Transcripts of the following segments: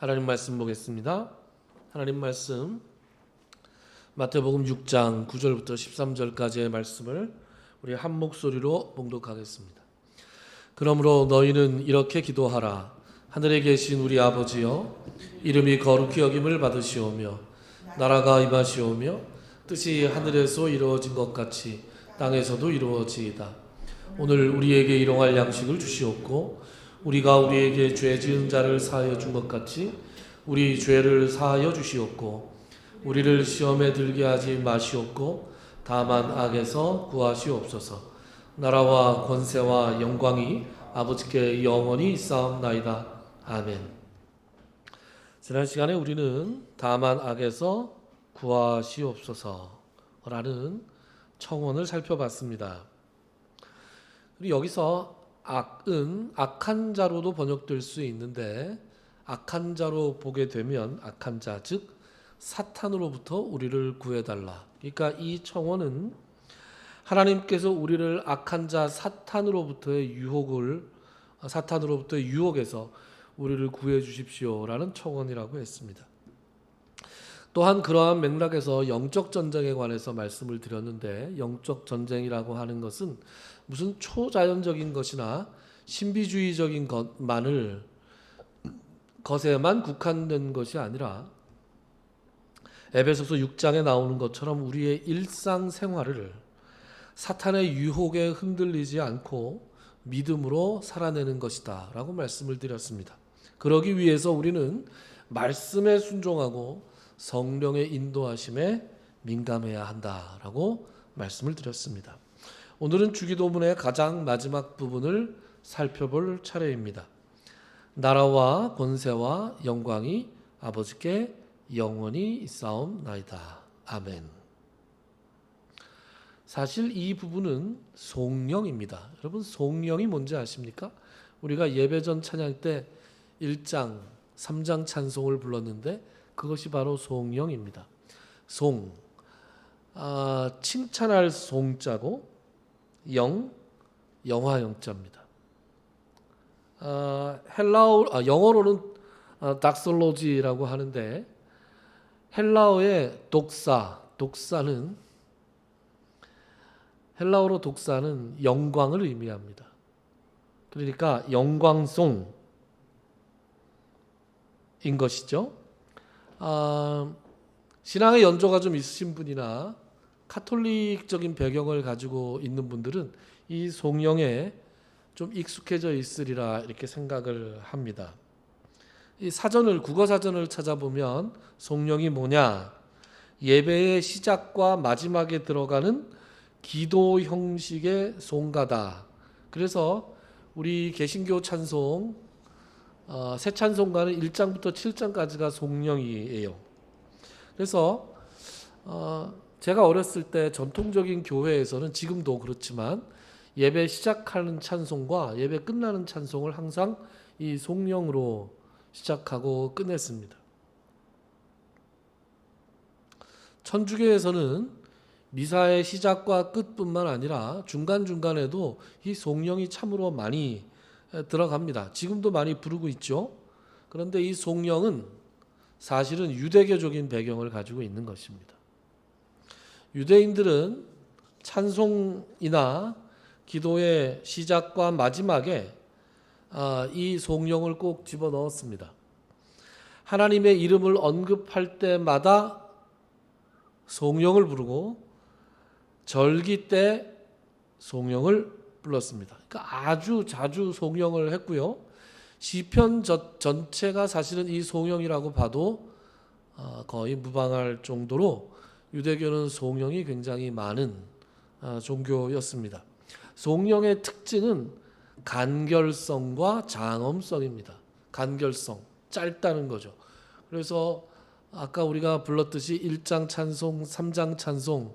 하나님 말씀 보겠습니다. 하나님 말씀 마태복음 6장 9절부터 13절까지의 말씀을 우리 한 목소리로 봉독하겠습니다. 그러므로 너희는 이렇게 기도하라. 하늘에 계신 우리 아버지여, 이름이 거룩히 여김을 받으시오며 나라가 임하시오며 뜻이 하늘에서 이루어진 것 같이 땅에서도 이루어지이다. 오늘 우리에게 일용할 양식을 주시옵고 우리가 우리에게 죄 지은 자를 사하여 준 것 같이 우리 죄를 사하여 주시옵고 우리를 시험에 들게 하지 마시옵고 다만 악에서 구하시옵소서. 나라와 권세와 영광이 아버지께 영원히 있사옵나이다. 아멘. 지난 시간에 우리는 다만 악에서 구하시옵소서라는 청원을 살펴봤습니다. 그리고 여기서 악은 악한 자로도 번역될 수 있는데, 악한 자로 보게 되면 악한 자, 즉 사탄으로부터 우리를 구해달라. 그러니까 이 청원은 하나님께서 우리를 악한 자 사탄으로부터의 유혹에서 우리를 구해 주십시오라는 청원이라고 했습니다. 또한 그러한 맥락에서 영적 전쟁에 관해서 말씀을 드렸는데, 영적 전쟁이라고 하는 것은 무슨 초자연적인 것이나 신비주의적인 것에만 국한된 것이 아니라 에베소서 6장에 나오는 것처럼 우리의 일상생활을 사탄의 유혹에 흔들리지 않고 믿음으로 살아내는 것이다 라고 말씀을 드렸습니다. 그러기 위해서 우리는 말씀에 순종하고 성령의 인도하심에 민감해야 한다라고 말씀을 드렸습니다. 오늘은 주기도문의 가장 마지막 부분을 살펴볼 차례입니다. 나라와 권세와 영광이 아버지께 영원히 있사옵나이다. 아멘. 사실 이 부분은 송영입니다. 여러분, 송영이 뭔지 아십니까? 우리가 예배전 찬양 때 1장, 3장 찬송을 불렀는데 그것이 바로 송영입니다. 송, 칭찬할 송자고 영화 영자입니다. 영어로는 닥솔로지라고 하는데 헬라어로 독사는 영광을 의미합니다. 그러니까 영광송인 것이죠. 신앙의 연조가 좀 있으신 분이나 카톨릭적인 배경을 가지고 있는 분들은 이 송영에 좀 익숙해져 있으리라 이렇게 생각을 합니다. 이 국어 사전을 찾아보면 송영이 뭐냐? 예배의 시작과 마지막에 들어가는 기도 형식의 송가다. 그래서 우리 개신교 찬송 새 찬송가는 1장부터 7장까지가 송영이에요. 그래서 제가 어렸을 때 전통적인 교회에서는 지금도 그렇지만 예배 시작하는 찬송과 예배 끝나는 찬송을 항상 이 송영으로 시작하고 끝냈습니다. 천주교에서는 미사의 시작과 끝뿐만 아니라 중간중간에도 이 송영이 참으로 많이 들어갑니다. 지금도 많이 부르고 있죠. 그런데 이 송영은 사실은 유대교적인 배경을 가지고 있는 것입니다. 유대인들은 찬송이나 기도의 시작과 마지막에 이 송영을 꼭 집어넣었습니다. 하나님의 이름을 언급할 때마다 송영을 부르고 절기 때 송영을 불렀습니다. 그러니까 아주 자주 송영을 했고요. 시편 전체가 사실은 이 송영이라고 봐도 거의 무방할 정도로 유대교는 송영이 굉장히 많은 종교였습니다. 송영의 특징은 간결성과 장엄성입니다. 간결성, 짧다는 거죠. 그래서 아까 우리가 불렀듯이 1장 찬송, 3장 찬송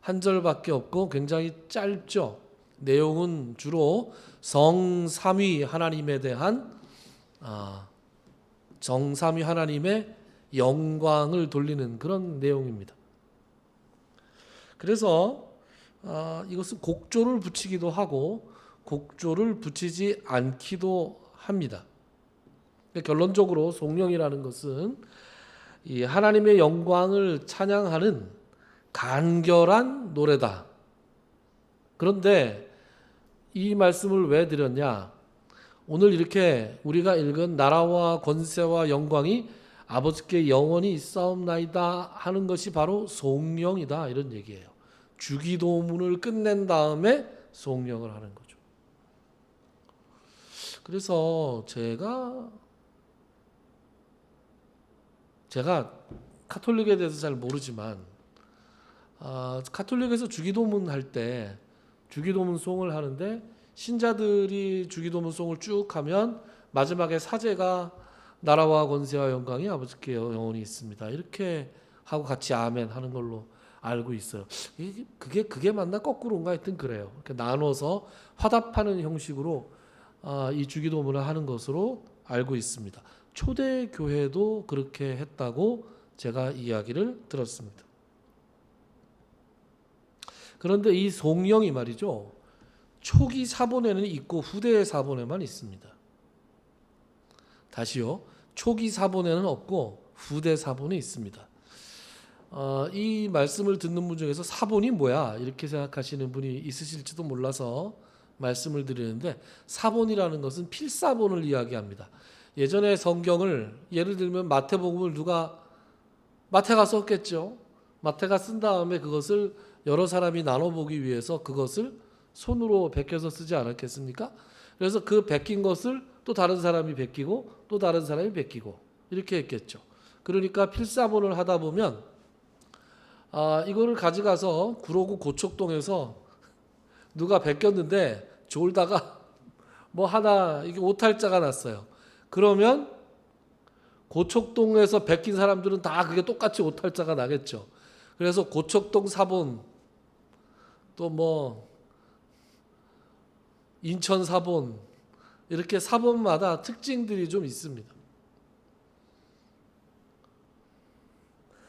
한 절밖에 없고 굉장히 짧죠. 내용은 주로 정삼위 하나님에 대한 정삼위 하나님의 영광을 돌리는 그런 내용입니다. 그래서 이것은 곡조를 붙이기도 하고 곡조를 붙이지 않기도 합니다. 결론적으로 송영이라는 것은 이 하나님의 영광을 찬양하는 간결한 노래다. 그런데 이 말씀을 왜 드렸냐? 오늘 이렇게 우리가 읽은 나라와 권세와 영광이 아버지께 영원히 있사옵나이다 하는 것이 바로 송영이다, 이런 얘기예요. 주기도문을 끝낸 다음에 송영을 하는 거죠. 그래서 제가 카톨릭에 대해서 잘 모르지만 카톨릭에서 주기도문 할 때 주기도문 송을 하는데 신자들이 주기도문 송을 쭉 하면 마지막에 사제가 나라와 권세와 영광이 아버지께 영원히 있습니다, 이렇게 하고 같이 아멘 하는 걸로 알고 있어요. 그게 맞나 거꾸로인가 하여튼 그래요. 이렇게 나눠서 화답하는 형식으로 이 주기도문을 하는 것으로 알고 있습니다. 초대 교회도 그렇게 했다고 제가 이야기를 들었습니다. 그런데 이 송영이 말이죠, 초기 사본에는 있고 후대 사본에만 있습니다. 다시요, 초기 사본에는 없고 후대 사본에 있습니다. 이 말씀을 듣는 분 중에서 사본이 뭐야 이렇게 생각하시는 분이 있으실지도 몰라서 말씀을 드리는데, 사본이라는 것은 필사본을 이야기합니다. 예전에 성경을 예를 들면 마태복음을 누가 마태가 썼겠죠. 마태가 쓴 다음에 그것을 여러 사람이 나눠보기 위해서 그것을 손으로 베껴서 쓰지 않았겠습니까? 그래서 그 베낀 것을 또 다른 사람이 베끼고 또 다른 사람이 베끼고 이렇게 했겠죠. 그러니까 필사본을 하다 보면 이거를 가져가서 구로구 고척동에서 누가 베꼈는데 졸다가 뭐 하나 이게 오탈자가 났어요. 그러면 고척동에서 베낀 사람들은 다 그게 똑같이 오탈자가 나겠죠. 그래서 고척동 사본, 또 뭐 인천 사본, 이렇게 사본마다 특징들이 좀 있습니다.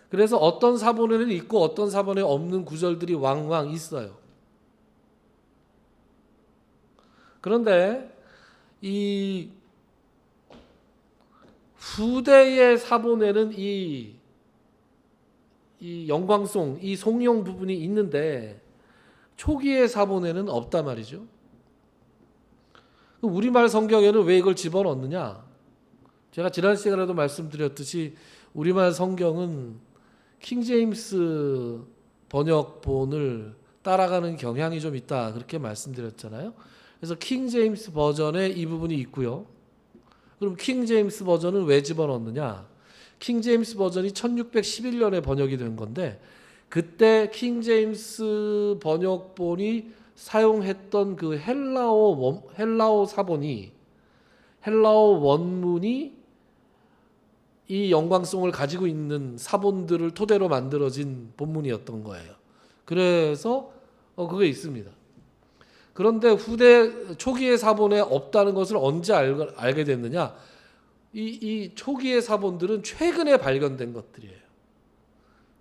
그래서 어떤 사본에는 있고 어떤 사본에 없는 구절들이 왕왕 있어요. 그런데 이 후대의 사본에는 이 영광송, 이 송영 부분이 있는데 초기의 사본에는 없단 말이죠. 우리말 성경에는 왜 이걸 집어넣느냐? 제가 지난 시간에도 말씀드렸듯이 우리말 성경은 킹제임스 번역본을 따라가는 경향이 좀 있다, 그렇게 말씀드렸잖아요. 그래서 킹제임스 버전에 이 부분이 있고요. 그럼 킹제임스 버전은 왜 집어넣느냐? 킹제임스 버전이 1611년에 번역이 된 건데, 그때 킹제임스 번역본이 사용했던 그 헬라어 사본이, 헬라어 원문이 이 영광송을 가지고 있는 사본들을 토대로 만들어진 본문이었던 거예요. 그래서 그게 있습니다. 그런데 후대 초기의 사본에 없다는 것을 언제 알게 됐느냐? 이 초기의 사본들은 최근에 발견된 것들이에요.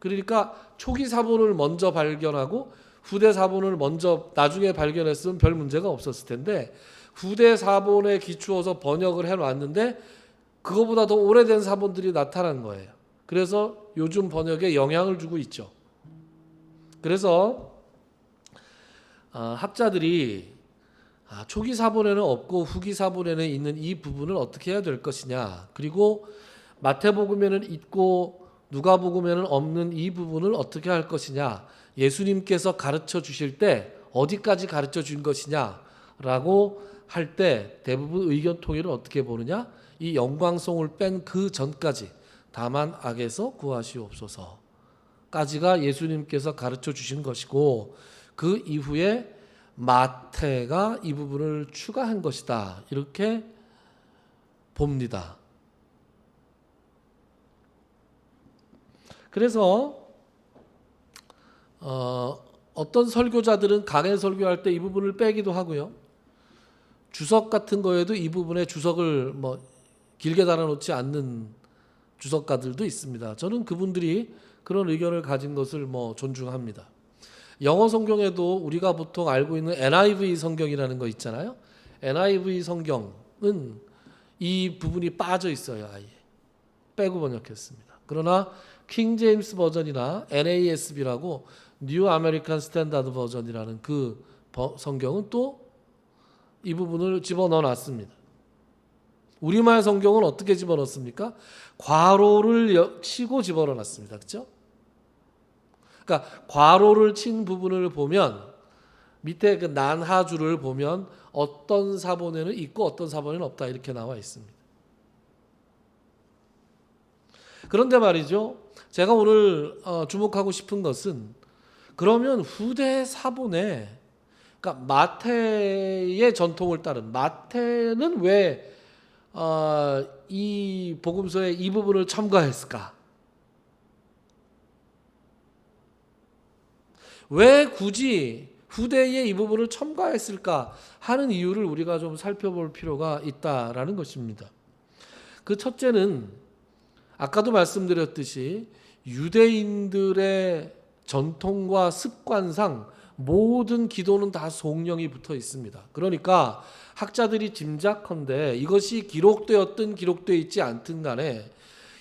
그러니까 초기 사본을 먼저 발견하고 후대 사본을 먼저 나중에 발견했으면 별 문제가 없었을 텐데, 후대 사본에 기초해서 번역을 해놨는데 그거보다 더 오래된 사본들이 나타난 거예요. 그래서 요즘 번역에 영향을 주고 있죠. 그래서 학자들이 초기 사본에는 없고 후기 사본에는 있는 이 부분을 어떻게 해야 될 것이냐, 그리고 마태복음에는 있고 누가복음에는 없는 이 부분을 어떻게 할 것이냐, 예수님께서 가르쳐 주실 때 어디까지 가르쳐 준 것이냐라고 할 때 대부분 의견 통일을 어떻게 보느냐, 이 영광송을 뺀 그 전까지 다만 악에서 구하시옵소서까지가 예수님께서 가르쳐 주신 것이고, 그 이후에 마태가 이 부분을 추가한 것이다, 이렇게 봅니다. 그래서 어떤 설교자들은 강해 설교할 때 이 부분을 빼기도 하고요. 주석 같은 거에도 이 부분에 주석을 길게 달아놓지 않는 주석가들도 있습니다. 저는 그분들이 그런 의견을 가진 것을 존중합니다. 영어 성경에도 우리가 보통 알고 있는 NIV 성경이라는 거 있잖아요. NIV 성경은 이 부분이 빠져 있어요. 아예 빼고 번역했습니다. 그러나 킹 제임스 버전이나 NASB라고 뉴 아메리칸 스탠다드 버전이라는 그 성경은 또 이 부분을 집어넣어 놨습니다. 우리말 성경은 어떻게 집어넣습니까? 괄호를 치고 집어넣어 놨습니다. 그렇죠? 그러니까 괄호를 친 부분을 보면 밑에 그 난하주를 보면 어떤 사본에는 있고 어떤 사본에는 없다 이렇게 나와 있습니다. 그런데 말이죠. 제가 오늘 주목하고 싶은 것은 그러면 후대 사본에 그러니까 마태의 전통을 따른 마태는 왜 이 복음서의 이 부분을 첨가했을까? 왜 굳이 후대에 이 부분을 첨가했을까 하는 이유를 우리가 좀 살펴볼 필요가 있다라는 것입니다. 그 첫째는 아까도 말씀드렸듯이 유대인들의 전통과 습관상 모든 기도는 다 성령이 붙어 있습니다. 그러니까 학자들이 짐작컨대 이것이 기록되었든 기록되어 있지 않든 간에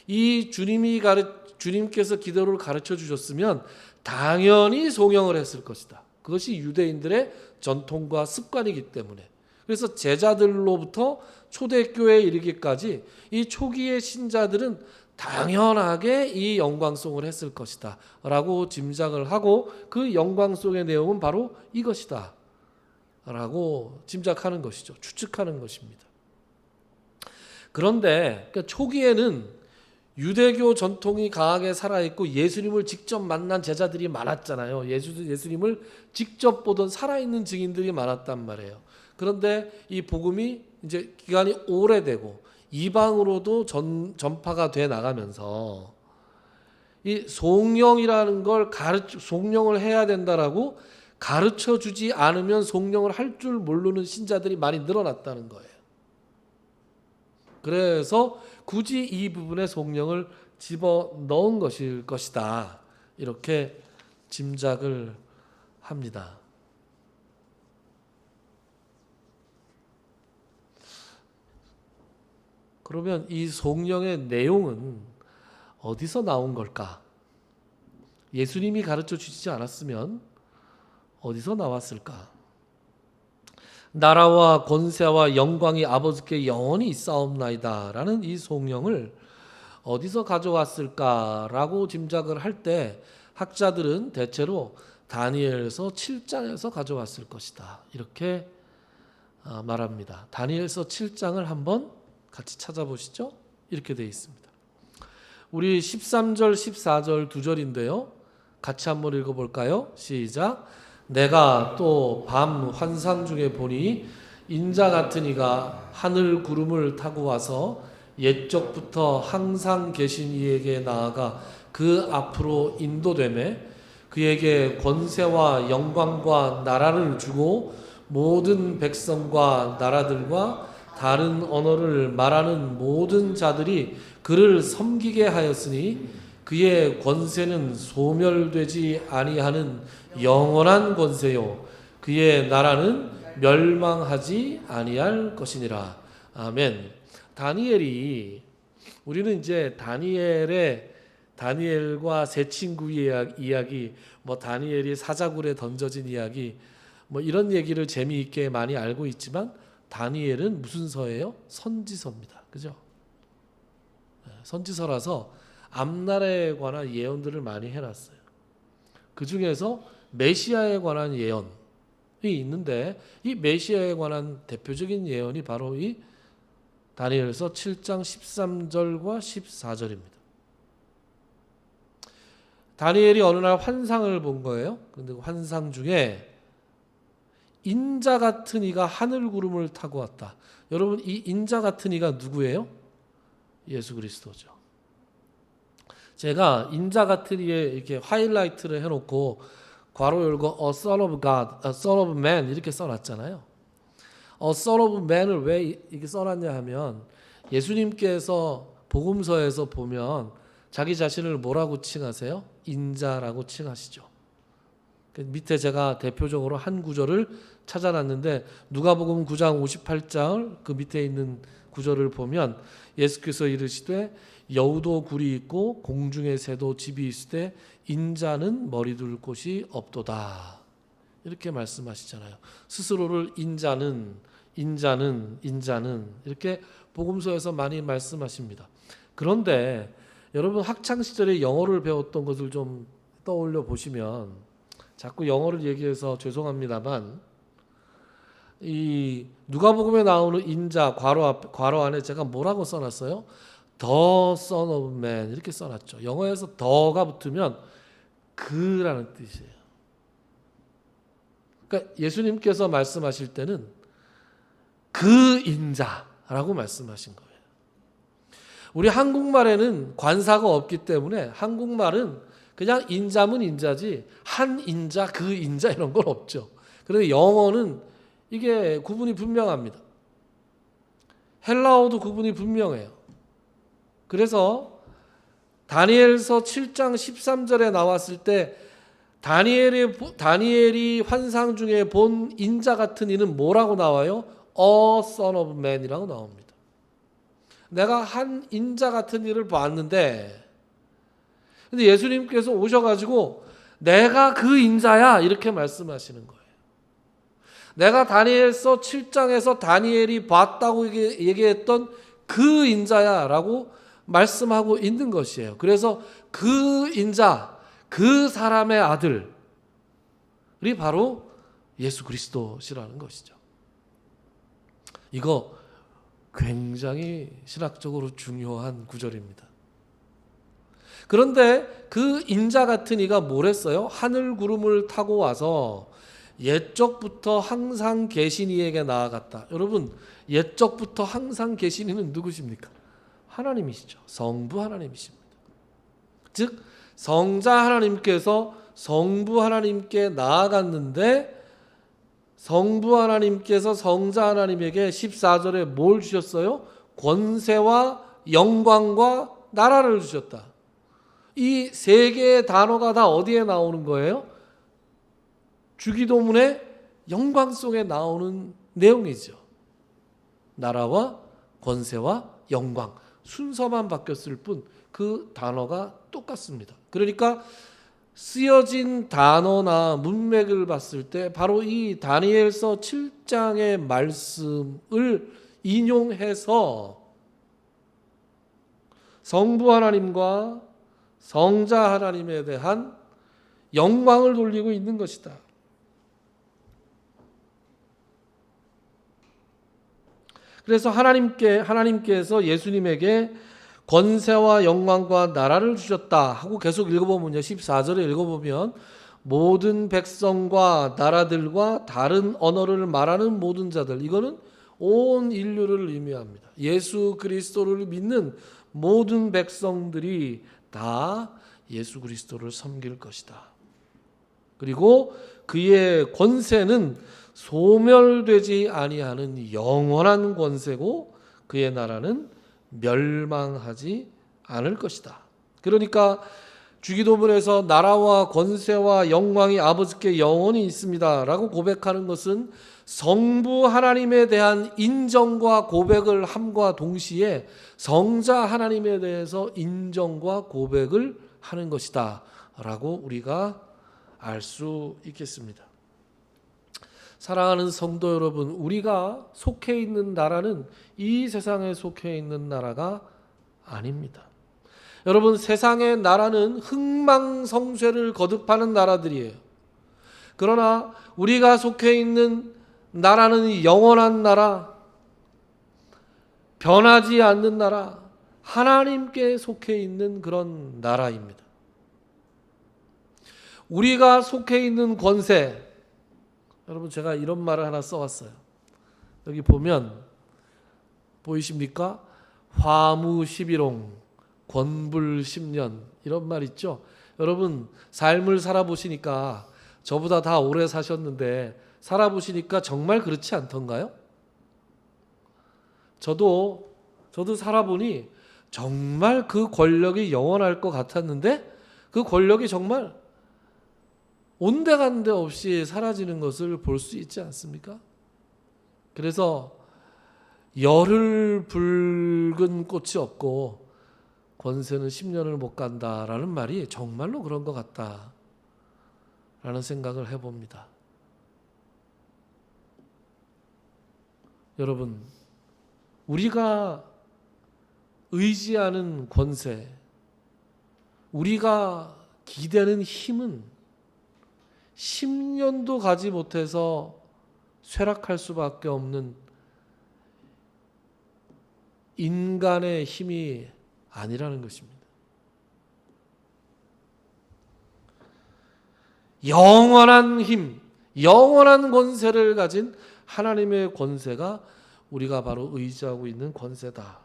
이 주님께서 기도를 가르쳐 주셨으면 당연히 송영을 했을 것이다. 그것이 유대인들의 전통과 습관이기 때문에. 그래서 제자들로부터 초대교회에 이르기까지 이 초기의 신자들은 당연하게 이 영광송을 했을 것이다 라고 짐작을 하고 그 영광송의 내용은 바로 이것이다 라고 짐작하는 것이죠. 추측하는 것입니다. 그런데 초기에는 유대교 전통이 강하게 살아있고 예수님을 직접 만난 제자들이 많았잖아요. 예수님을 직접 보던 살아있는 증인들이 많았단 말이에요. 그런데 이 복음이 이제 기간이 오래되고 이방으로도 전파가 돼 나가면서 이 송영이라는 걸 송영을 해야 된다라고 가르쳐 주지 않으면 송영을 할 줄 모르는 신자들이 많이 늘어났다는 거예요. 그래서 굳이 이 부분에 송영을 집어넣은 것일 것이다. 이렇게 짐작을 합니다. 그러면 이 송영의 내용은 어디서 나온 걸까? 예수님이 가르쳐 주시지 않았으면 어디서 나왔을까? 나라와 권세와 영광이 아버지께 영원히 있사옵나이다 라는 이 송영을 어디서 가져왔을까라고 짐작을 할 때 학자들은 대체로 다니엘서 7장에서 가져왔을 것이다. 이렇게 말합니다. 다니엘서 7장을 한번 같이 찾아보시죠. 이렇게 되어 있습니다. 우리 13절, 14절 두 절인데요. 같이 한번 읽어볼까요? 시작. 내가 또 밤 환상 중에 보니 인자 같은 이가 하늘 구름을 타고 와서 옛적부터 항상 계신 이에게 나아가 그 앞으로 인도되매 그에게 권세와 영광과 나라를 주고 모든 백성과 나라들과 다른 언어를 말하는 모든 자들이 그를 섬기게 하였으니 그의 권세는 소멸되지 아니하는 영원한 권세요 그의 나라는 멸망하지 아니할 것이니라. 아멘. 다니엘이 우리는 이제 다니엘과 세 친구 이야기, 뭐 다니엘이 사자굴에 던져진 이야기, 뭐 이런 얘기를 재미있게 많이 알고 있지만 다니엘은 무슨 서예요? 선지서입니다. 그죠? 선지서라서 앞날에 관한 예언들을 많이 해놨어요. 그 중에서 메시아에 관한 예언이 있는데 이 메시아에 관한 대표적인 예언이 바로 이 다니엘서 7장 13절과 14절입니다. 다니엘이 어느 날 환상을 본 거예요. 그런데 그 환상 중에 인자 같은 이가 하늘 구름을 타고 왔다. 여러분 이 인자 같은 이가 누구예요? 예수 그리스도죠. 제가 인자 같은 이에 이렇게 하이라이트를 해놓고 괄호 열고 A Son of God, A Son of Man 이렇게 써놨잖아요. A Son of Man을 왜 이렇게 써놨냐 하면 예수님께서 복음서에서 보면 자기 자신을 뭐라고 칭하세요? 인자라고 칭하시죠. 그 밑에 제가 대표적으로 한 구절을 찾아놨는데 누가복음 9장 58절 그 밑에 있는 구절을 보면 예수께서 이르시되 여우도 굴이 있고 공중의 새도 집이 있으되 인자는 머리 둘 곳이 없도다. 이렇게 말씀하시잖아요. 스스로를 인자는 이렇게 복음서에서 많이 말씀하십니다. 그런데 여러분 학창 시절에 영어를 배웠던 것을 좀 떠올려 보시면 자꾸 영어를 얘기해서 죄송합니다만 이 누가복음에 나오는 인자 괄호 안에 제가 뭐라고 써놨어요? The Son of Man 이렇게 써놨죠. 영어에서 더가 붙으면 그라는 뜻이에요. 그러니까 예수님께서 말씀하실 때는 그 인자라고 말씀하신 거예요. 우리 한국말에는 관사가 없기 때문에 한국말은 그냥 인자면 인자지 한 인자, 그 인자 이런 건 없죠. 그런데 영어는 이게 구분이 분명합니다. 헬라어도 구분이 분명해요. 그래서 다니엘서 7장 13절에 나왔을 때 다니엘이 환상 중에 본 인자 같은 이는 뭐라고 나와요? A son of man이라고 나옵니다. 내가 한 인자 같은 이를 봤는데 근데 예수님께서 오셔가지고 내가 그 인자야 이렇게 말씀하시는 거예요. 내가 다니엘서 7장에서 다니엘이 봤다고 얘기했던 그 인자야 라고 말씀하고 있는 것이에요. 그래서 그 인자, 그 사람의 아들이 바로 예수 그리스도시라는 것이죠. 이거 굉장히 신학적으로 중요한 구절입니다. 그런데 그 인자 같은 이가 뭘 했어요? 하늘 구름을 타고 와서 옛적부터 항상 계신 이에게 나아갔다. 여러분, 옛적부터 항상 계신 이는 누구십니까? 하나님이시죠. 성부 하나님이십니다. 즉 성자 하나님께서 성부 하나님께 나아갔는데 성부 하나님께서 성자 하나님에게 14절에 뭘 주셨어요? 권세와 영광과 나라를 주셨다. 이 세 개의 단어가 다 어디에 나오는 거예요? 주기도문의 영광 속에 나오는 내용이죠. 나라와 권세와 영광. 순서만 바뀌었을 뿐 그 단어가 똑같습니다. 그러니까 쓰여진 단어나 문맥을 봤을 때 바로 이 다니엘서 7장의 말씀을 인용해서 성부 하나님과 성자 하나님에 대한 영광을 돌리고 있는 것이다. 그래서 하나님께서 예수님에게 권세와 영광과 나라를 주셨다 하고 계속 읽어보면요. 14절에 읽어보면 모든 백성과 나라들과 다른 언어를 말하는 모든 자들, 이거는 온 인류를 의미합니다. 예수 그리스도를 믿는 모든 백성들이 다 예수 그리스도를 섬길 것이다. 그리고 그의 권세는 소멸되지 아니하는 영원한 권세고 그의 나라는 멸망하지 않을 것이다. 그러니까 주기도문에서 나라와 권세와 영광이 아버지께 영원히 있습니다 라고 고백하는 것은 성부 하나님에 대한 인정과 고백을 함과 동시에 성자 하나님에 대해서 인정과 고백을 하는 것이다 라고 우리가 알 수 있겠습니다. 사랑하는 성도 여러분, 우리가 속해 있는 나라는 이 세상에 속해 있는 나라가 아닙니다. 여러분, 세상의 나라는 흥망성쇠를 거듭하는 나라들이에요. 그러나 우리가 속해 있는 나라는 영원한 나라, 변하지 않는 나라, 하나님께 속해 있는 그런 나라입니다. 우리가 속해 있는 권세, 여러분 제가 이런 말을 하나 써왔어요. 여기 보면 보이십니까? 화무 11홍, 권불 10년 이런 말 있죠. 여러분 삶을 살아보시니까 저보다 다 오래 사셨는데 살아보시니까 정말 그렇지 않던가요? 저도 살아보니 정말 그 권력이 영원할 것 같았는데 그 권력이 정말 온데간데 없이 사라지는 것을 볼 수 있지 않습니까? 그래서 열흘 붉은 꽃이 없고 권세는 10년을 못 간다라는 말이 정말로 그런 것 같다라는 생각을 해봅니다. 여러분, 우리가 의지하는 권세, 우리가 기대는 힘은 10년도 가지 못해서 쇠락할 수밖에 없는 인간의 힘이 아니라는 것입니다. 영원한 힘, 영원한 권세를 가진 하나님의 권세가 우리가 바로 의지하고 있는 권세다.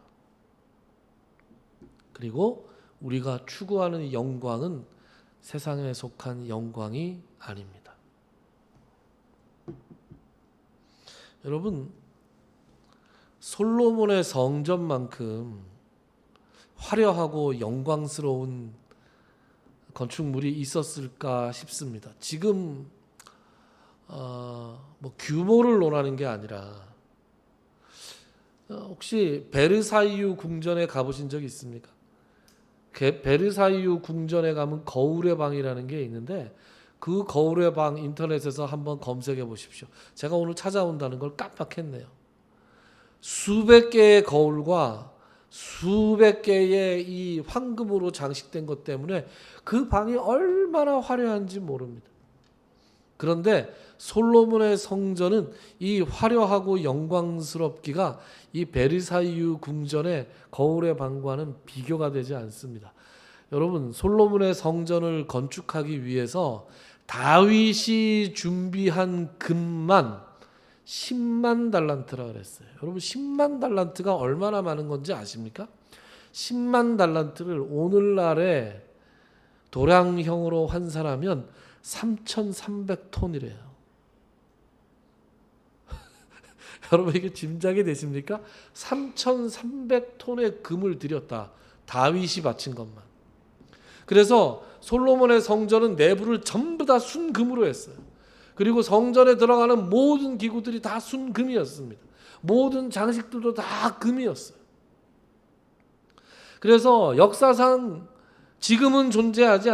그리고 우리가 추구하는 영광은 세상에 속한 영광이 아닙니다. 여러분, 솔로몬의 성전만큼 화려하고 영광스러운 건축물이 있었을까 싶습니다. 지금 규모를 논하는 게 아니라 혹시 베르사유 궁전에 가보신 적 있습니까? 베르사유 궁전에 가면 거울의 방이라는 게 있는데 그 거울의 방 인터넷에서 한번 검색해 보십시오. 제가 오늘 찾아온다는 걸 깜빡했네요. 수백 개의 거울과 수백 개의 이 황금으로 장식된 것 때문에 그 방이 얼마나 화려한지 모릅니다. 그런데 솔로몬의 성전은 이 화려하고 영광스럽기가 이 베르사유 궁전의 거울의 방과는 비교가 되지 않습니다. 여러분, 솔로몬의 성전을 건축하기 위해서 다윗이 준비한 금만 10만 달란트라 그랬어요. 여러분, 10만 달란트가 얼마나 많은 건지 아십니까? 10만 달란트를 오늘날의 도량형으로 환산하면 3,300톤이래요. 여러분, 이게 짐작이 되십니까? 3,300톤의 금을 들였다. 다윗이 바친 것만. 그래서 솔로몬의 성전은 내부를 전부 다 순금으로 했어요. 그리고 성전에 들어가는 모든 기구들이 다 순금이었습니다. 모든 장식들도 다 금이었어요. 그래서 역사상 지금은 존재하지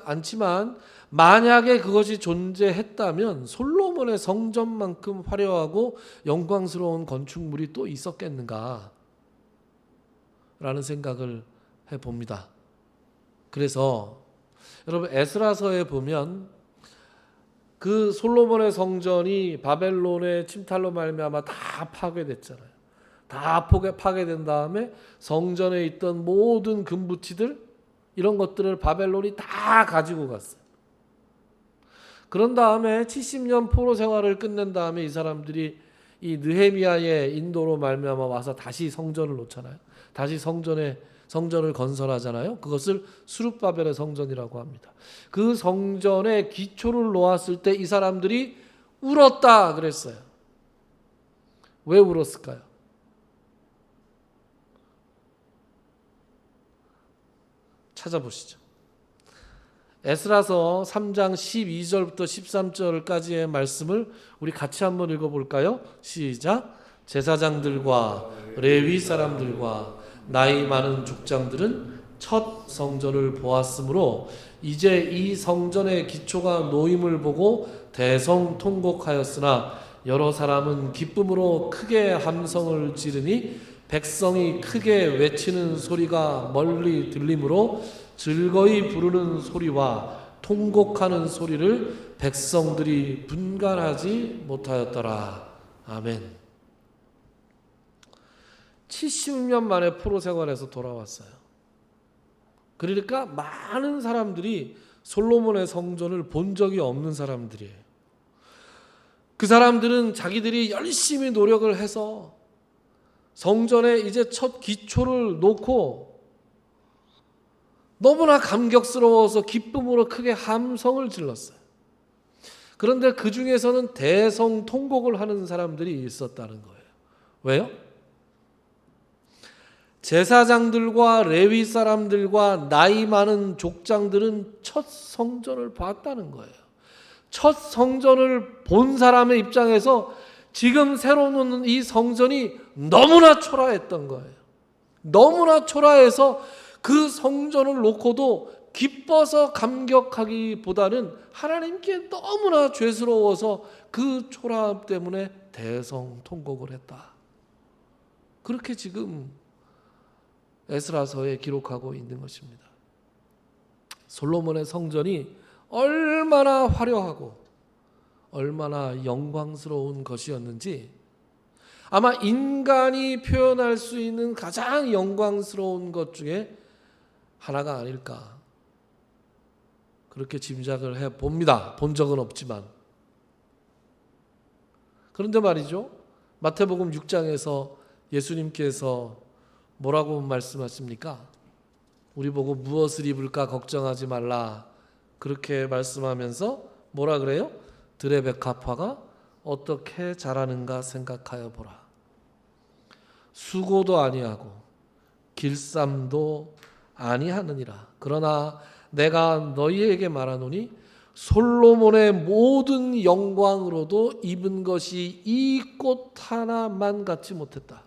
않지만 만약에 그것이 존재했다면 솔로몬의 성전만큼 화려하고 영광스러운 건축물이 또 있었겠는가 라는 생각을 해봅니다. 그래서 여러분, 에스라서에 보면 그 솔로몬의 성전이 바벨론의 침탈로 말미암아 다 파괴됐잖아요. 다 파괴된 다음에 성전에 있던 모든 금부치들 이런 것들을 바벨론이 다 가지고 갔어요. 그런 다음에 70년 포로 생활을 끝낸 다음에 이 사람들이 이 느헤미야의 인도로 말미암아 와서 다시 성전을 놓잖아요. 다시 성전을 건설하잖아요. 그것을 스룹바벨의 성전이라고 합니다. 그 성전의 기초를 놓았을 때 이 사람들이 울었다 그랬어요. 왜 울었을까요? 찾아보시죠. 에스라서 3장 12절부터 13절까지의 말씀을 우리 같이 한번 읽어볼까요? 시작. 제사장들과 레위 사람들과 나이 많은 족장들은 첫 성전을 보았으므로 이제 이 성전의 기초가 놓임을 보고 대성통곡하였으나 여러 사람은 기쁨으로 크게 함성을 지르니 백성이 크게 외치는 소리가 멀리 들리므로 즐거이 부르는 소리와 통곡하는 소리를 백성들이 분간하지 못하였더라. 아멘. 70년 만에 포로 생활에서 돌아왔어요. 그러니까 많은 사람들이 솔로몬의 성전을 본 적이 없는 사람들이에요. 그 사람들은 자기들이 열심히 노력을 해서 성전에 이제 첫 기초를 놓고 너무나 감격스러워서 기쁨으로 크게 함성을 질렀어요. 그런데 그 중에서는 대성통곡을 하는 사람들이 있었다는 거예요. 왜요? 제사장들과 레위 사람들과 나이 많은 족장들은 첫 성전을 봤다는 거예요. 첫 성전을 본 사람의 입장에서 지금 새로 놓는 이 성전이 너무나 초라했던 거예요. 너무나 초라해서 그 성전을 놓고도 기뻐서 감격하기보다는 하나님께 너무나 죄스러워서 그 초라함 때문에 대성통곡을 했다. 그렇게 지금 에스라서에 기록하고 있는 것입니다. 솔로몬의 성전이 얼마나 화려하고 얼마나 영광스러운 것이었는지 아마 인간이 표현할 수 있는 가장 영광스러운 것 중에 하나가 아닐까 그렇게 짐작을 해봅니다. 본 적은 없지만. 그런데 말이죠, 마태복음 6장에서 예수님께서 뭐라고 말씀하십니까? 우리 보고 무엇을 입을까 걱정하지 말라 그렇게 말씀하면서 뭐라 그래요? 들의 백합화가 어떻게 자라는가 생각하여 보라. 수고도 아니하고 길쌈도 아니하느니라. 그러나 내가 너희에게 말하노니 솔로몬의 모든 영광으로도 입은 것이 이 꽃 하나만 같지 못했다.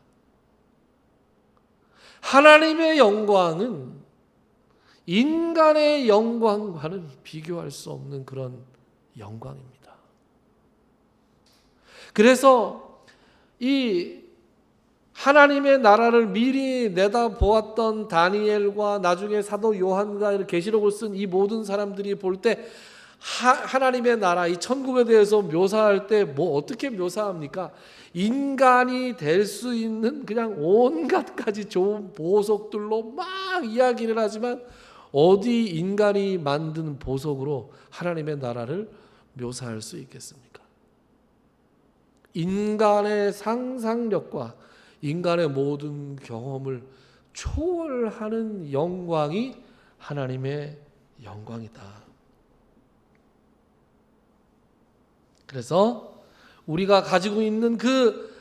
하나님의 영광은 인간의 영광과는 비교할 수 없는 그런 영광입니다. 그래서 이 하나님의 나라를 미리 내다보았던 다니엘과 나중에 사도 요한과 계시록을 쓴 이 모든 사람들이 볼 때 하나님의 나라, 이 천국에 대해서 묘사할 때 뭐 어떻게 묘사합니까? 인간이 될 수 있는 그냥 온갖 가지 좋은 보석들로 막 이야기를 하지만 어디 인간이 만든 보석으로 하나님의 나라를 묘사할 수 있겠습니까? 인간의 상상력과 인간의 모든 경험을 초월하는 영광이 하나님의 영광이다. 그래서 우리가 가지고 있는 그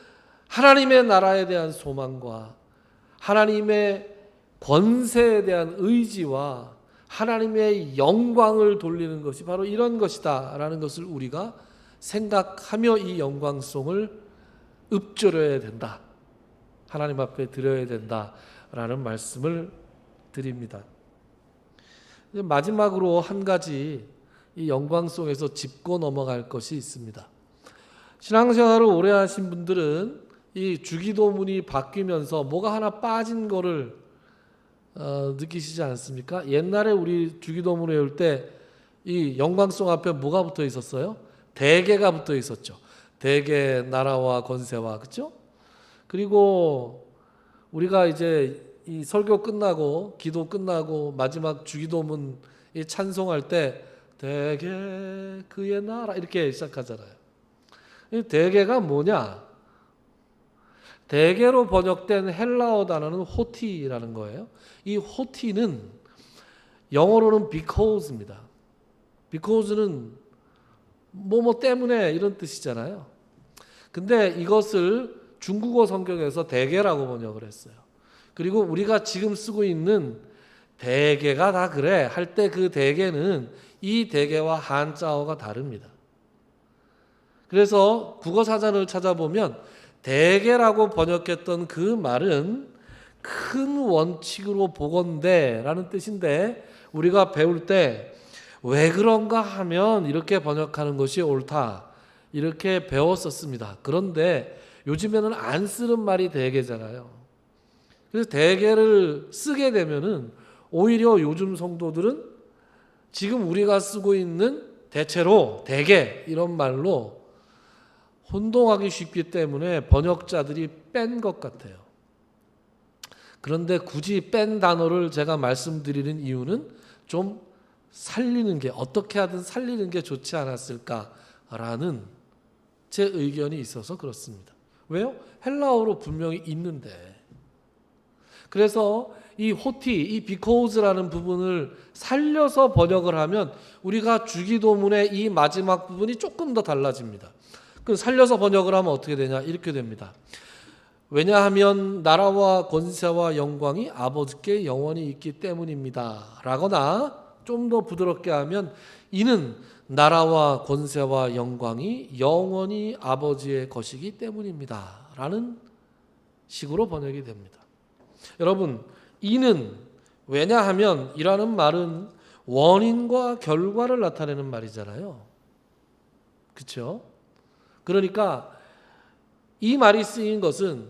하나님의 나라에 대한 소망과 하나님의 권세에 대한 의지와 하나님의 영광을 돌리는 것이 바로 이런 것이다 라는 것을 우리가 생각하며 이 영광송을 읊조려야 된다. 하나님 앞에 드려야 된다라는 말씀을 드립니다. 마지막으로 한 가지 이 영광송에서 짚고 넘어갈 것이 있습니다. 신앙생활을 오래 하신 분들은 이 주기도문이 바뀌면서 뭐가 하나 빠진 거를 느끼시지 않습니까? 옛날에 우리 주기도문을 외울 때 이 영광송 앞에 뭐가 붙어 있었어요? 대개가 붙어 있었죠. 대개 나라와 권세와, 그렇죠? 그리고 우리가 이제 이 설교 끝나고 기도 끝나고 마지막 주기도문 이 찬송할 때 대개 그의 나라 이렇게 시작하잖아요. 이 대개가 뭐냐? 대개로 번역된 헬라어 단어는 호티라는 거예요. 이 호티는 영어로는 because입니다. because는 뭐뭐 때문에 이런 뜻이잖아요. 근데 이것을 중국어 성경에서 대개라고 번역을 했어요. 그리고 우리가 지금 쓰고 있는 대개가 다 그래 할 때 그 대개는 이 대개와 한자어가 다릅니다. 그래서 국어사전을 찾아보면 대개라고 번역했던 그 말은 큰 원칙으로 보건대 라는 뜻인데 우리가 배울 때 왜 그런가 하면 이렇게 번역하는 것이 옳다 이렇게 배웠었습니다. 그런데 요즘에는 안 쓰는 말이 대개잖아요. 그래서 대개를 쓰게 되면은 오히려 요즘 성도들은 지금 우리가 쓰고 있는 대체로 대개 이런 말로 혼동하기 쉽기 때문에 번역자들이 뺀 것 같아요. 그런데 굳이 뺀 단어를 제가 말씀드리는 이유는 좀 살리는 게 어떻게 하든 살리는 게 좋지 않았을까라는 제 의견이 있어서 그렇습니다. 왜요? 헬라어로 분명히 있는데. 그래서 이 호티, 이 because라는 부분을 살려서 번역을 하면 우리가 주기도문의 이 마지막 부분이 조금 더 달라집니다. 그 살려서 번역을 하면 어떻게 되냐? 이렇게 됩니다. 왜냐하면 나라와 권세와 영광이 아버지께 영원히 있기 때문입니다. 라거나 좀 더 부드럽게 하면 이는 나라와 권세와 영광이 영원히 아버지의 것이기 때문입니다 라는 식으로 번역이 됩니다. 여러분, 이는 왜냐하면 이라는 말은 원인과 결과를 나타내는 말이잖아요. 그렇죠? 그러니까 이 말이 쓰인 것은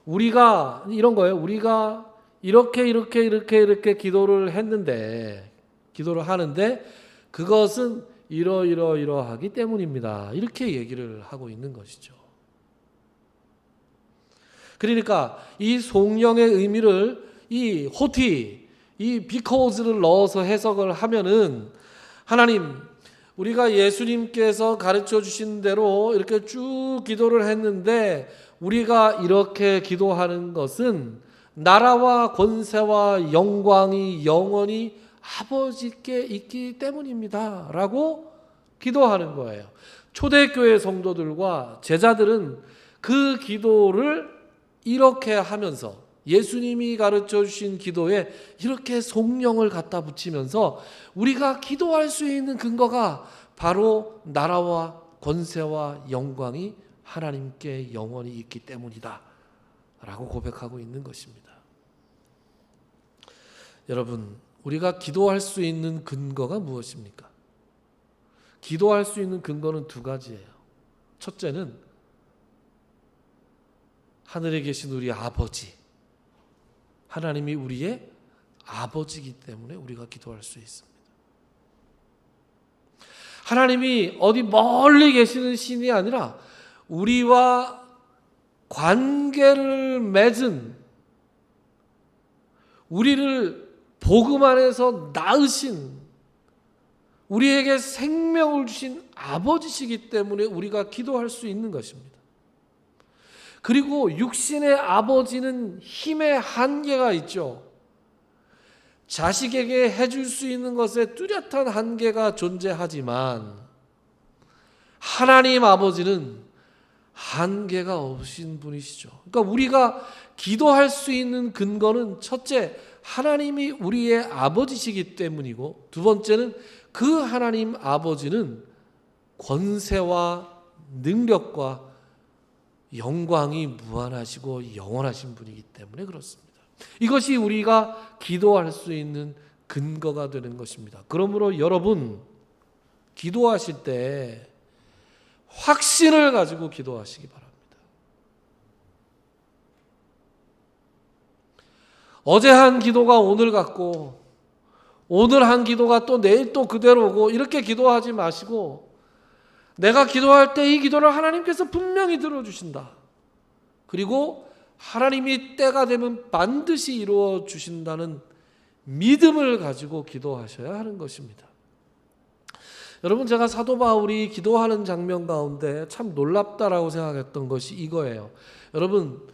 우리가 이런 거예요. 우리가 이렇게 기도를 하는데 그것은 이러하기 때문입니다. 이렇게 얘기를 하고 있는 것이죠. 그러니까 이 송영의 의미를 이 호티, 이 because를 넣어서 해석을 하면은 하나님, 우리가 예수님께서 가르쳐 주신 대로 이렇게 쭉 기도를 했는데 우리가 이렇게 기도하는 것은 나라와 권세와 영광이 영원히 아버지께 있기 때문입니다 라고 기도하는 거예요. 초대교회 성도들과 제자들은 그 기도를 이렇게 하면서 예수님이 가르쳐 주신 기도에 이렇게 성령을 갖다 붙이면서 우리가 기도할 수 있는 근거가 바로 나라와 권세와 영광이 하나님께 영원히 있기 때문이다 라고 고백하고 있는 것입니다. 여러분, 우리가 기도할 수 있는 근거가 무엇입니까? 기도할 수 있는 근거는 두 가지예요. 첫째는 하늘에 계신 우리 아버지, 하나님이 우리의 아버지이기 때문에 우리가 기도할 수 있습니다. 하나님이 어디 멀리 계시는 신이 아니라 우리와 관계를 맺은, 우리를 복음 안에서 낳으신, 우리에게 생명을 주신 아버지시기 때문에 우리가 기도할 수 있는 것입니다. 그리고 육신의 아버지는 힘의 한계가 있죠. 자식에게 해줄 수 있는 것에 뚜렷한 한계가 존재하지만 하나님 아버지는 한계가 없으신 분이시죠. 그러니까 우리가 기도할 수 있는 근거는 첫째, 하나님이 우리의 아버지시기 때문이고, 두 번째는 그 하나님 아버지는 권세와 능력과 영광이 무한하시고 영원하신 분이기 때문에 그렇습니다. 이것이 우리가 기도할 수 있는 근거가 되는 것입니다. 그러므로 여러분, 기도하실 때 확신을 가지고 기도하시기 바랍니다. 어제 한 기도가 오늘 같고 오늘 한 기도가 또 내일 또 그대로고 이렇게 기도하지 마시고, 내가 기도할 때 이 기도를 하나님께서 분명히 들어주신다. 그리고 하나님이 때가 되면 반드시 이루어 주신다는 믿음을 가지고 기도하셔야 하는 것입니다. 여러분, 제가 사도 바울이 기도하는 장면 가운데 참 놀랍다라고 생각했던 것이 이거예요. 여러분,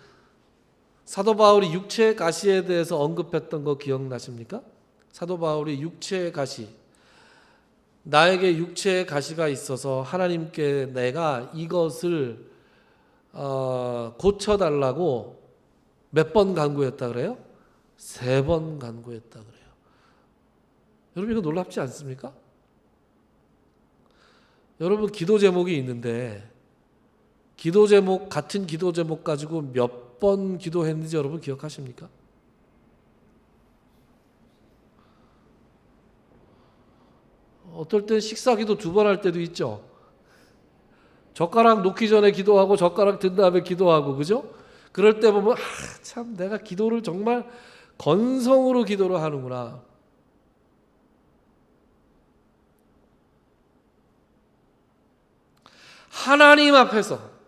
사도 바울이 육체의 가시에 대해서 언급했던 거 기억나십니까? 사도 바울이 육체의 가시, 나에게 육체의 가시가 있어서 하나님께 내가 이것을 고쳐달라고 몇 번 간구했다 그래요? 3번 간구했다 그래요. 여러분, 이거 놀랍지 않습니까? 여러분, 기도 제목이 있는데 기도 제목, 같은 기도 제목 가지고 몇 번 기도했는지 여러분 기억하십니까? 어떨 땐 식사기도 2번 할 때도 있죠. 젓가락 놓기 전에 기도하고 젓가락 든 다음에 기도하고, 그죠? 그럴 때 보면 참 내가 기도를 정말 건성으로 기도를 하는구나. 하나님 앞에서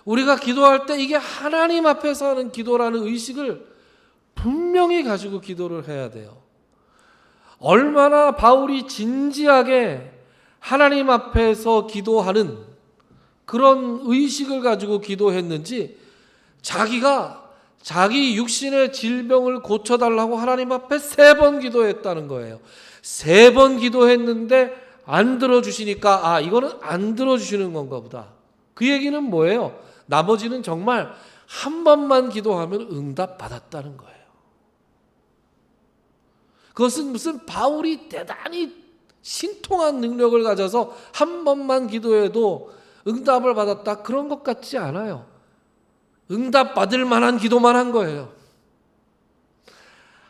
우리가 기도할 때 이게 하나님 앞에서 하는 기도라는 의식을 분명히 가지고 기도를 해야 돼요. 얼마나 바울이 진지하게 하나님 앞에서 기도하는 그런 의식을 가지고 기도했는지, 자기가 자기 육신의 질병을 고쳐달라고 하나님 앞에 3번 기도했다는 거예요. 3번 기도했는데 안 들어주시니까 이거는 안 들어주시는 건가 보다. 그 얘기는 뭐예요? 나머지는 정말 한 번만 기도하면 응답 받았다는 거예요. 그것은 무슨 바울이 대단히 신통한 능력을 가져서 한 번만 기도해도 응답을 받았다, 그런 것 같지 않아요. 응답 받을 만한 기도만 한 거예요.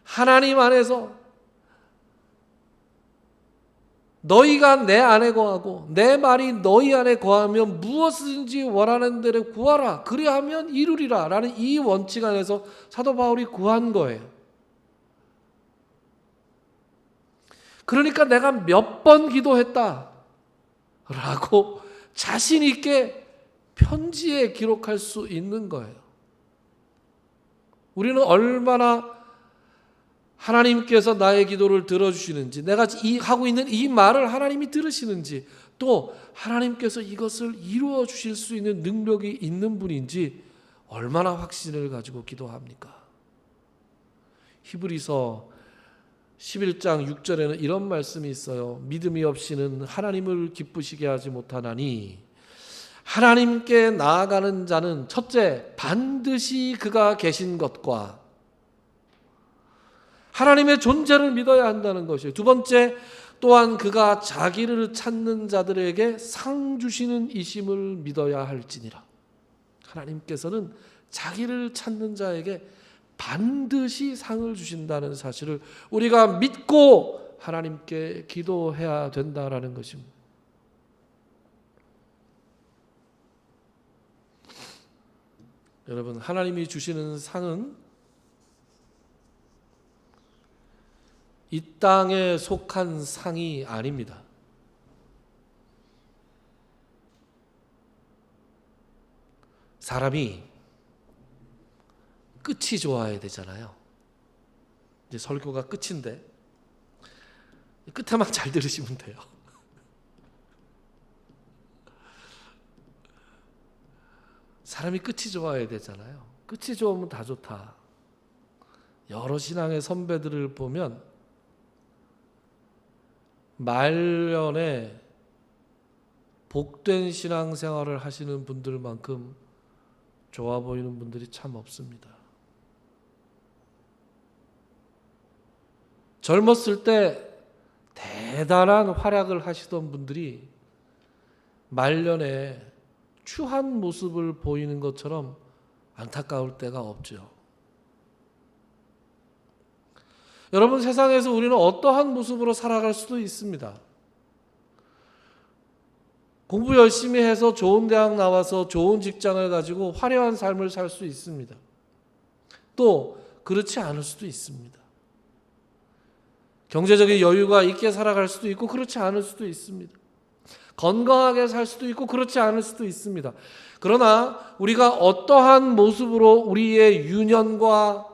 하나님 안에서 너희가 내 안에 거하고 내 말이 너희 안에 거하면 무엇이든지 원하는 대로 구하라, 그리하면 이루리라 라는 이 원칙 안에서 사도 바울이 구한 거예요. 그러니까 내가 몇 번 기도했다 라고 자신 있게 편지에 기록할 수 있는 거예요. 우리는 얼마나 하나님께서 나의 기도를 들어주시는지, 내가 하고 있는 이 말을 하나님이 들으시는지, 또 하나님께서 이것을 이루어 주실 수 있는 능력이 있는 분인지 얼마나 확신을 가지고 기도합니까? 히브리서 11장 6절에는 이런 말씀이 있어요. 믿음이 없이는 하나님을 기쁘시게 하지 못하나니 하나님께 나아가는 자는 첫째, 반드시 그가 계신 것과 하나님의 존재를 믿어야 한다는 것이에요. 두 번째, 또한 그가 자기를 찾는 자들에게 상 주시는 이심을 믿어야 할지니라. 하나님께서는 자기를 찾는 자에게 반드시 상을 주신다는 사실을 우리가 믿고 하나님께 기도해야 된다라는 것입니다. 여러분, 하나님이 주시는 상은 이 땅에 속한 상이 아닙니다. 사람이 끝이 좋아야 되잖아요. 이제 설교가 끝인데 끝에만 잘 들으시면 돼요. 사람이 끝이 좋아야 되잖아요. 끝이 좋으면 다 좋다. 여러 신앙의 선배들을 보면 말년에 복된 신앙생활을 하시는 분들만큼 좋아 보이는 분들이 참 없습니다. 젊었을 때 대단한 활약을 하시던 분들이 말년에 추한 모습을 보이는 것처럼 안타까울 때가 없죠. 여러분, 세상에서 우리는 어떠한 모습으로 살아갈 수도 있습니다. 공부 열심히 해서 좋은 대학 나와서 좋은 직장을 가지고 화려한 삶을 살 수 있습니다. 또 그렇지 않을 수도 있습니다. 경제적인 여유가 있게 살아갈 수도 있고 그렇지 않을 수도 있습니다. 건강하게 살 수도 있고 그렇지 않을 수도 있습니다. 그러나 우리가 어떠한 모습으로 우리의 유년과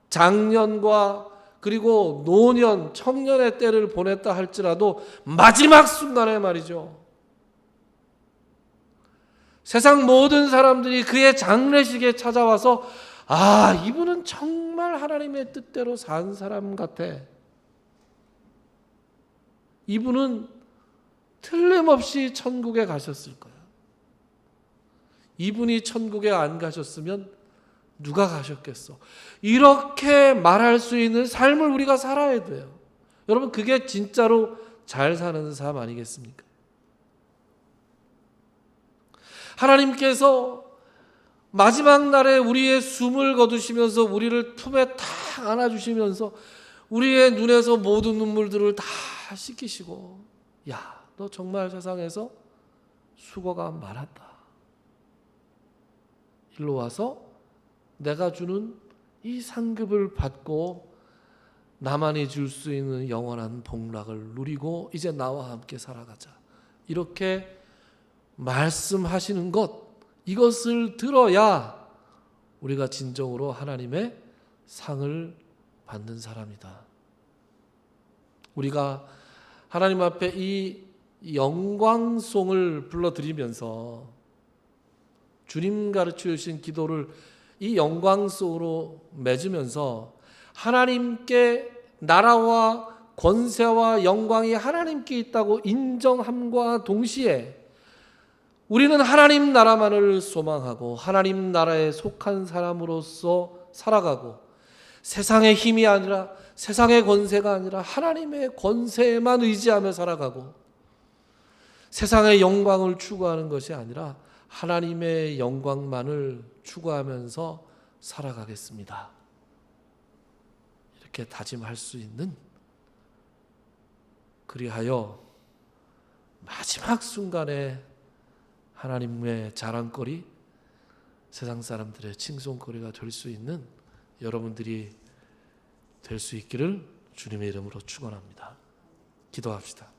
장년과 그리고 노년, 청년의 때를 보냈다 할지라도 마지막 순간에 말이죠, 세상 모든 사람들이 그의 장례식에 찾아와서 이분은 정말 하나님의 뜻대로 산 사람 같아, 이분은 틀림없이 천국에 가셨을 거야, 이분이 천국에 안 가셨으면 누가 가셨겠어, 이렇게 말할 수 있는 삶을 우리가 살아야 돼요. 여러분, 그게 진짜로 잘 사는 삶 아니겠습니까? 하나님께서 마지막 날에 우리의 숨을 거두시면서 우리를 품에 탁 안아주시면서 우리의 눈에서 모든 눈물들을 다 씻기시고, 야, 너 정말 세상에서 수고가 많았다, 일로 와서 내가 주는 이 상급을 받고 나만이 줄 수 있는 영원한 복락을 누리고 이제 나와 함께 살아가자, 이렇게 말씀하시는 것, 이것을 들어야 우리가 진정으로 하나님의 상을 받는 사람이다. 우리가 하나님 앞에 이 영광송을 불러드리면서 주님 가르쳐 주신 기도를 이 영광송으로 맺으면서 하나님께 나라와 권세와 영광이 하나님께 있다고 인정함과 동시에 우리는 하나님 나라만을 소망하고 하나님 나라에 속한 사람으로서 살아가고 세상의 힘이 아니라 세상의 권세가 아니라 하나님의 권세에만 의지하며 살아가고 세상의 영광을 추구하는 것이 아니라 하나님의 영광만을 추구하면서 살아가겠습니다. 이렇게 다짐할 수 있는, 그리하여 마지막 순간에 하나님의 자랑거리, 세상 사람들의 칭송거리가 될 수 있는 여러분들이 될 수 있기를 주님의 이름으로 축원합니다. 기도합시다.